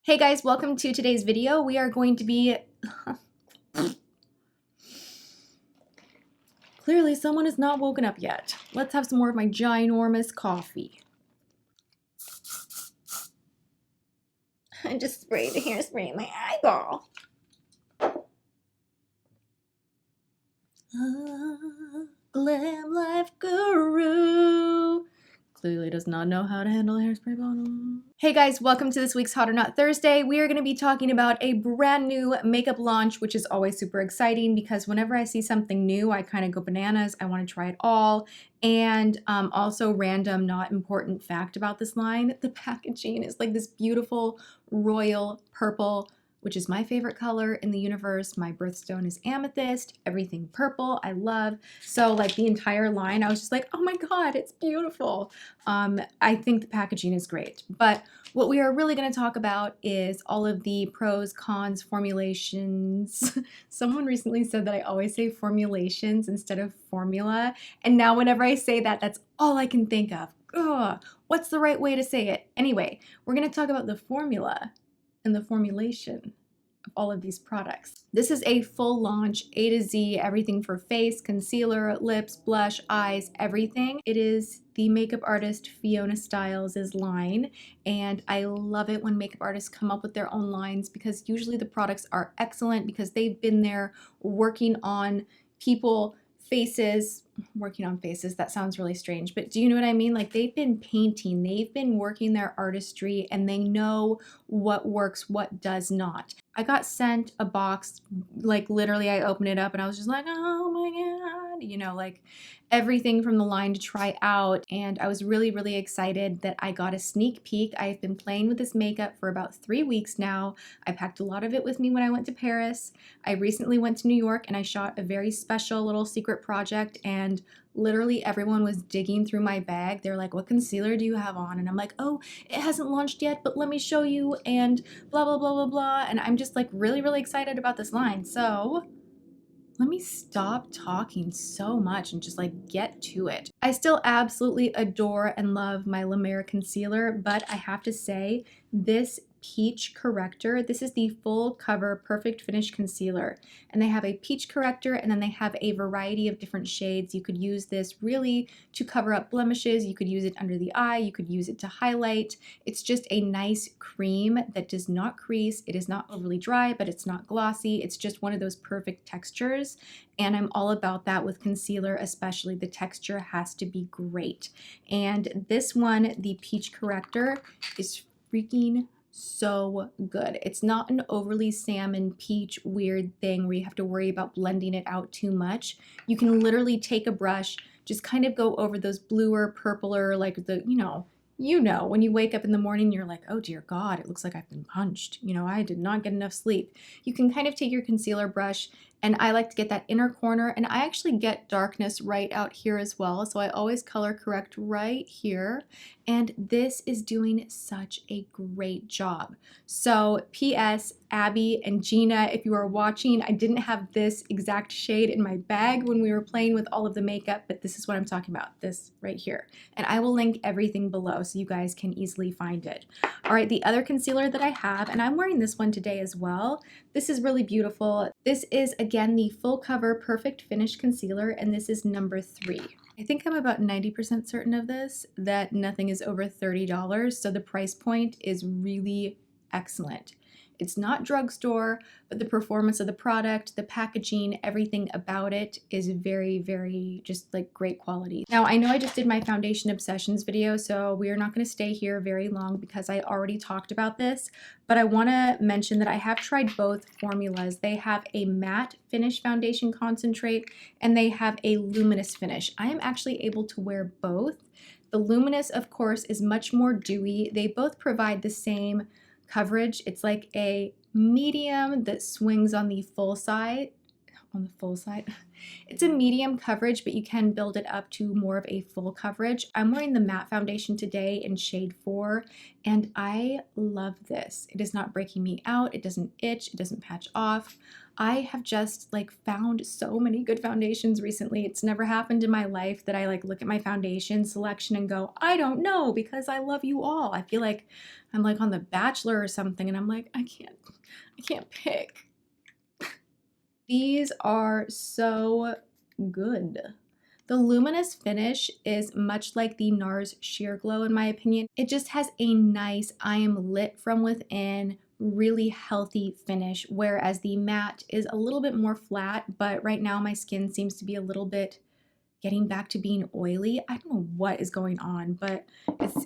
Hey guys, welcome to today's video. We are going to be... Clearly someone has not woken up yet. Let's have some more of my ginormous coffee. I just sprayed the hairspray in my eyeball. Glam life guru clearly does not know how to handle a hairspray bottle. Hey guys, welcome to this week's Hot or Not Thursday. We are going to be talking about a brand new makeup launch, which is always super exciting because whenever I see something new, I kind of go bananas. I want to try it all. And also random, not important fact about this line, the packaging is like this beautiful royal purple, which is my favorite color in the universe. My birthstone is amethyst, everything purple, I love. So like the entire line, I was just like, oh my God, it's beautiful. I think the packaging is great. But what we are really gonna talk about is all of the pros, cons, formulations. Someone recently said that I always say formulations instead of formula. And now whenever I say that, that's all I can think of. Ugh, what's the right way to say it? Anyway, we're gonna talk about the formula and the formulation of all of these products. This is a full launch, A to Z, everything for face, concealer, lips, blush, eyes, everything. It is the makeup artist Fiona Stiles' line, and I love it when makeup artists come up with their own lines because usually the products are excellent because they've been there working on faces, that sounds really strange, but do you know what I mean? Like they've been painting, they've been working their artistry, and they know what works, what does not. I got sent a box, like literally I opened it up and I was just like, oh my God, you know, like everything from the line to try out. And I was really, really excited that I got a sneak peek. I've been playing with this makeup for about 3 weeks now. I packed a lot of it with me when I went to Paris. I recently went to New York and I shot a very special little secret project, and literally everyone was digging through my bag. They're like, what concealer do you have on? And I'm like, oh, it hasn't launched yet, but let me show you, and blah, blah, blah, blah, blah. And I'm just like really, really excited about this line. So let me stop talking so much and just like get to it. I still absolutely adore and love my La Mer concealer, but I have to say this peach corrector, this is the full cover perfect finish concealer, and they have a peach corrector and then they have a variety of different shades. You could use this really to cover up blemishes, you could use it under the eye, you could use it to highlight. It's just a nice cream that does not crease, it is not overly dry, but it's not glossy. It's just one of those perfect textures, and I'm all about that with concealer, especially the texture has to be great. And this one, the peach corrector, is freaking so good. It's not an overly salmon peach weird thing where you have to worry about blending it out too much. You can literally take a brush, just kind of go over those bluer, purpler, like the, when you wake up in the morning, you're like, oh dear God, it looks like I've been punched. I did not get enough sleep. You can kind of take your concealer brush, and I like to get that inner corner, and I actually get darkness right out here as well. So I always color correct right here. And this is doing such a great job. So P.S. Abby and Gina, if you are watching, I didn't have this exact shade in my bag when we were playing with all of the makeup, but this is what I'm talking about, this right here. And I will link everything below so you guys can easily find it. All right, the other concealer that I have, and I'm wearing this one today as well. This is really beautiful. This is, again, the Full Cover Perfect Finish Concealer, and this is number 3. I think I'm about 90% certain of this, that nothing is over $30, so the price point is really excellent. It's not drugstore, but the performance of the product, the packaging, everything about it is very, very just like great quality. Now, I know I just did my foundation obsessions video, so we are not going to stay here very long because I already talked about this, but I want to mention that I have tried both formulas. They have a matte finish foundation concentrate and they have a luminous finish. I am actually able to wear both. The luminous, of course, is much more dewy. They both provide the same coverage. It's like a medium that swings on the full side. on the full side. It's a medium coverage, but you can build it up to more of a full coverage. I'm wearing the matte foundation today in shade 4, and I love this. It is not breaking me out. It doesn't itch. It doesn't patch off. I have just like found so many good foundations recently. It's never happened in my life that I like look at my foundation selection and go, I don't know, because I love you all. I feel like I'm like on The Bachelor or something, and I'm like, I can't pick. These are so good. The Luminous finish is much like the NARS Sheer Glow in my opinion. It just has a nice, I am lit from within, really healthy finish, whereas the matte is a little bit more flat, but right now my skin seems to be a little bit getting back to being oily. I don't know what is going on, but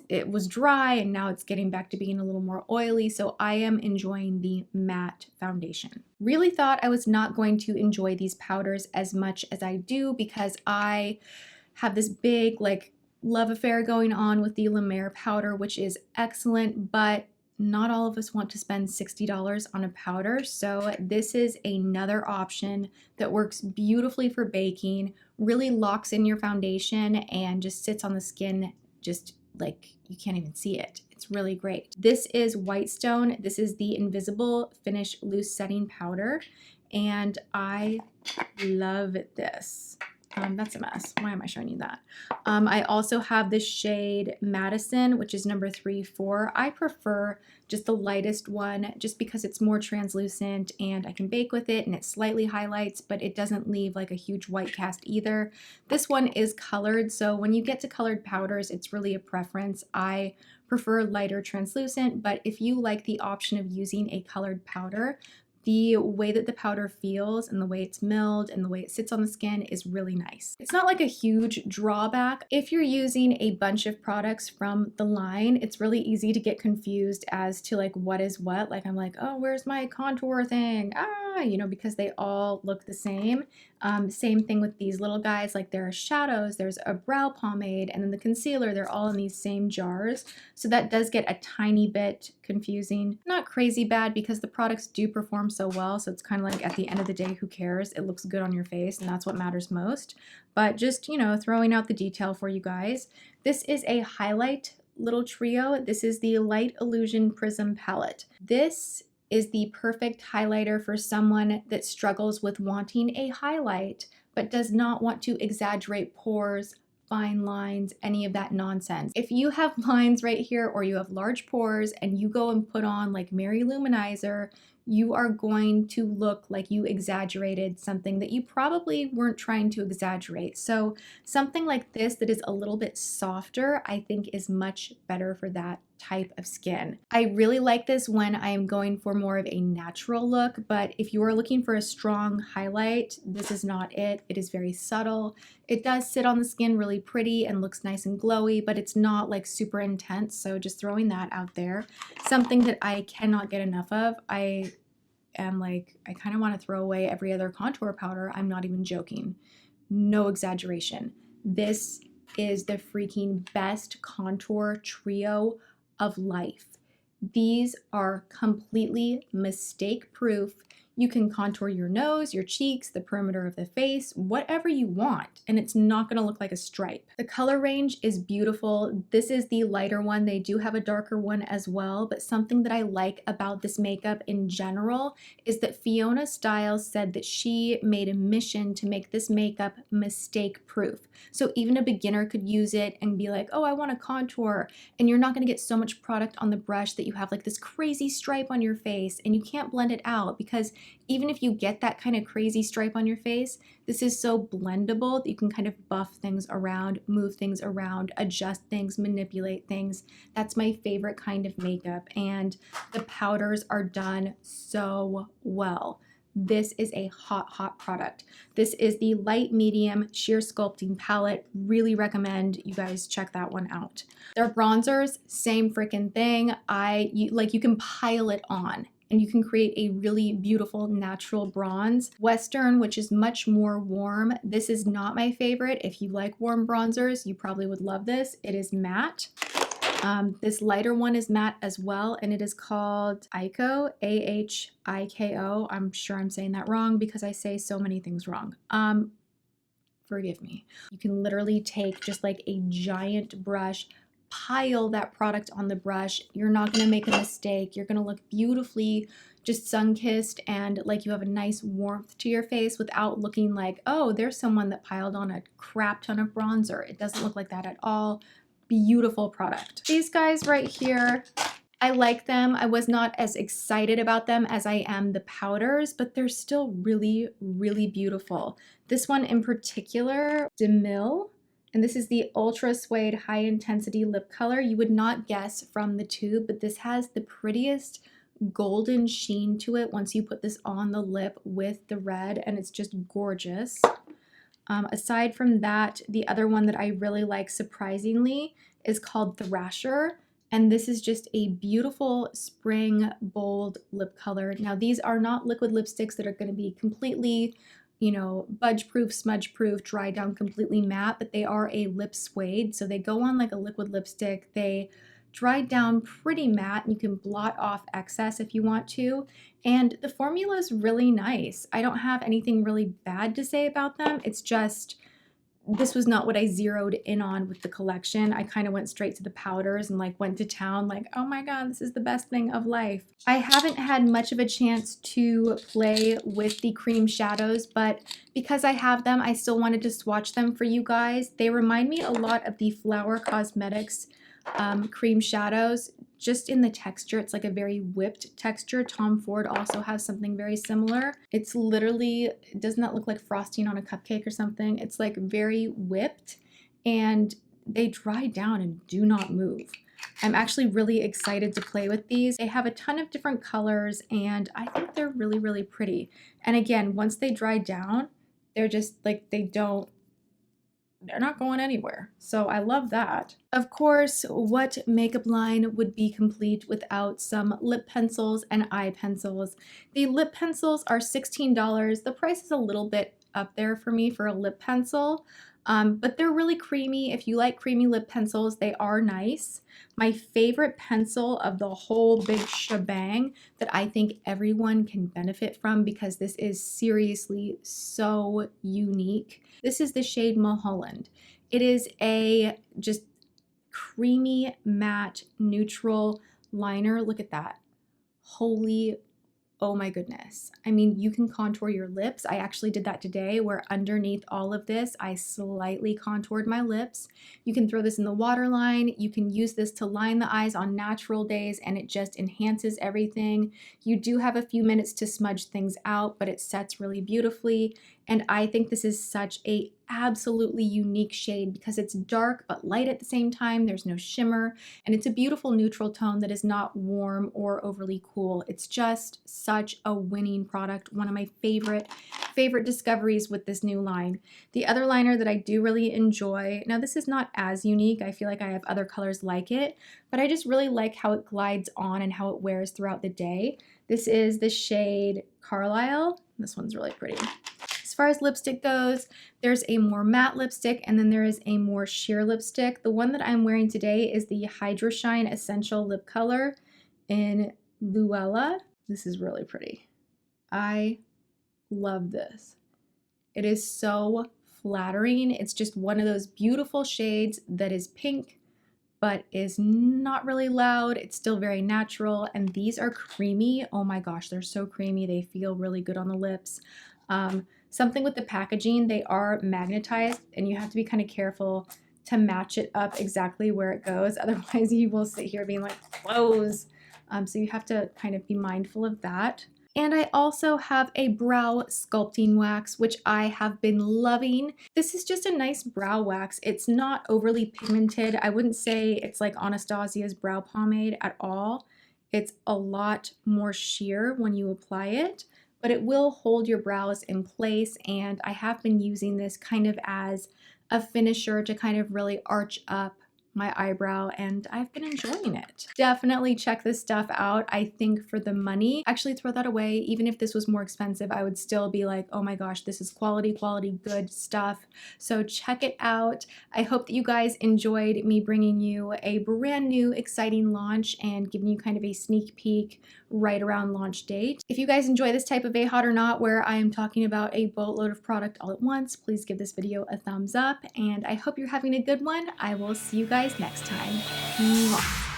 it was dry and now it's getting back to being a little more oily, so I am enjoying the matte foundation. Really thought I was not going to enjoy these powders as much as I do because I have this big like love affair going on with the La Mer powder, which is excellent, but not all of us want to spend $60 on a powder, so this is another option that works beautifully for baking, really locks in your foundation and just sits on the skin just like you can't even see it. It's really great. This is Whitestone. This is the Invisible Finish Loose Setting Powder, and I love this. That's a mess. Why am I showing you that? I also have the shade Madison, which is number 34. I prefer just the lightest one just because it's more translucent and I can bake with it and it slightly highlights, but it doesn't leave like a huge white cast either. This one is colored, so when you get to colored powders, it's really a preference. I prefer lighter translucent, but if you like the option of using a colored powder, the way that the powder feels and the way it's milled and the way it sits on the skin is really nice. It's not like a huge drawback. If you're using a bunch of products from the line, it's really easy to get confused as to like what is what. Like I'm like, oh, where's my contour thing? You know, because they all look the same. Same thing with these little guys, like there are shadows, there's a brow pomade, and then the concealer, they're all in these same jars. So that does get a tiny bit confusing. Not crazy bad because the products do perform so well, so it's kind of like at the end of the day, who cares? It looks good on your face and that's what matters most. But just, you know, throwing out the detail for you guys. This is a highlight little trio. This is the Light Illusion Prism palette. This is the perfect highlighter for someone that struggles with wanting a highlight but does not want to exaggerate pores, fine lines, any of that nonsense. If you have lines right here or you have large pores and you go and put on like Mary Luminizer, you are going to look like you exaggerated something that you probably weren't trying to exaggerate. So something like this that is a little bit softer, I think is much better for that type of skin. I really like this when I am going for more of a natural look, but if you are looking for a strong highlight, this is not it. It is very subtle. It does sit on the skin really pretty and looks nice and glowy, but it's not like super intense. So just throwing that out there. Something that I cannot get enough of. I kind of want to throw away every other contour powder. I'm not even joking. No exaggeration. This is the freaking best contour trio of life. These are completely mistake proof. You can contour your nose, your cheeks, the perimeter of the face, whatever you want, and it's not going to look like a stripe. The color range is beautiful. This is the lighter one. They do have a darker one as well, but something that I like about this makeup in general is that Fiona Stiles said that she made a mission to make this makeup mistake proof. So even a beginner could use it and be like, oh, I want to contour, and you're not going to get so much product on the brush that you have like this crazy stripe on your face and you can't blend it out, because even if you get that kind of crazy stripe on your face, this is so blendable that you can kind of buff things around, move things around, adjust things, manipulate things. That's my favorite kind of makeup, and the powders are done so well. This is a hot product. This is the Light Medium Sheer Sculpting Palette. Really recommend you guys check that one out. Their bronzers, same freaking thing. You can pile it on and you can create a really beautiful natural bronze. Western, which is much more warm. This is not my favorite. If you like warm bronzers, you probably would love this. It is matte. This lighter one is matte as well, and it is called Ahiko, Ahiko. I'm sure I'm saying that wrong because I say so many things wrong. Forgive me. You can literally take just like a giant brush, pile that product on the brush. You're not gonna make a mistake. You're gonna look beautifully just sun-kissed and like you have a nice warmth to your face without looking like, oh, there's someone that piled on a crap ton of bronzer. It doesn't look like that at all. Beautiful product. These guys right here, I like them. I was not as excited about them as I am the powders, but they're still really, really beautiful. This one in particular, DeMille, and this is the Ultra Suede High Intensity Lip Color. You would not guess from the tube, but this has the prettiest golden sheen to it once you put this on the lip with the red, and it's just gorgeous. Aside from that, the other one that I really like, surprisingly, is called Thrasher. And this is just a beautiful spring bold lip color. Now, these are not liquid lipsticks that are going to be completely, you know, budge proof, smudge proof, dry down completely matte, but they are a lip suede. So they go on like a liquid lipstick. They dry down pretty matte, and you can blot off excess if you want to. And the formula is really nice. I don't have anything really bad to say about them. It's just, this was not what I zeroed in on with the collection. I kind of went straight to the powders and like went to town like, oh my God, this is the best thing of life. I haven't had much of a chance to play with the cream shadows, but because I have them, I still wanted to swatch them for you guys. They remind me a lot of the Flower Cosmetics cream shadows, just in the texture. It's like a very whipped texture. Tom Ford also has something very similar. It's literally, it does not look like frosting on a cupcake or something. It's like very whipped, and they dry down and do not move. I'm actually really excited to play with these. They have a ton of different colors, and I think they're really, really pretty. And again, once they dry down, they're just like, they're not going anywhere. So I love that. Of course, what makeup line would be complete without some lip pencils and eye pencils? The lip pencils are $16. The price is a little bit up there for me for a lip pencil, but they're really creamy. If you like creamy lip pencils, they are nice. My favorite pencil of the whole big shebang that I think everyone can benefit from, because this is seriously so unique. This is the shade Mulholland. It is a just creamy matte neutral liner. Look at that. Holy, oh my goodness. I mean, you can contour your lips. I actually did that today, where underneath all of this, I slightly contoured my lips. You can throw this in the waterline. You can use this to line the eyes on natural days, and it just enhances everything. You do have a few minutes to smudge things out, but it sets really beautifully. And I think this is such a absolutely unique shade because it's dark but light at the same time. There's no shimmer, and it's a beautiful neutral tone that is not warm or overly cool. It's just such a winning product. One of my favorite discoveries with this new line. The other liner that I do really enjoy, now this is not as unique. I feel like I have other colors like it, but I just really like how it glides on and how it wears throughout the day. This is the shade Carlisle. This one's really pretty. As far as lipstick goes, there's a more matte lipstick, and then there is a more sheer lipstick. The one that I'm wearing today is the Hydra Shine Essential Lip Color in Luella. This is really pretty. I love this. It is so flattering. It's just one of those beautiful shades that is pink, but is not really loud. It's still very natural, and these are creamy. Oh my gosh, they're so creamy. They feel really good on the lips. Something with the packaging, they are magnetized, and you have to be kind of careful to match it up exactly where it goes. Otherwise, you will sit here being like, close. So you have to kind of be mindful of that. And I also have a brow sculpting wax, which I have been loving. This is just a nice brow wax. It's not overly pigmented. I wouldn't say it's like Anastasia's brow pomade at all. It's a lot more sheer when you apply it, but it will hold your brows in place. And I have been using this kind of as a finisher to kind of really arch up my eyebrow, and I've been enjoying it. Definitely check this stuff out. I think for the money, actually throw that away. Even if this was more expensive, I would still be like, oh my gosh, this is quality, good stuff. So check it out. I hope that you guys enjoyed me bringing you a brand new exciting launch and giving you kind of a sneak peek right around launch date. If you guys enjoy this type of a hot or not where I am talking about a boatload of product all at once, please give this video a thumbs up, and I hope you're having a good one. I will see you guys next time. Mwah.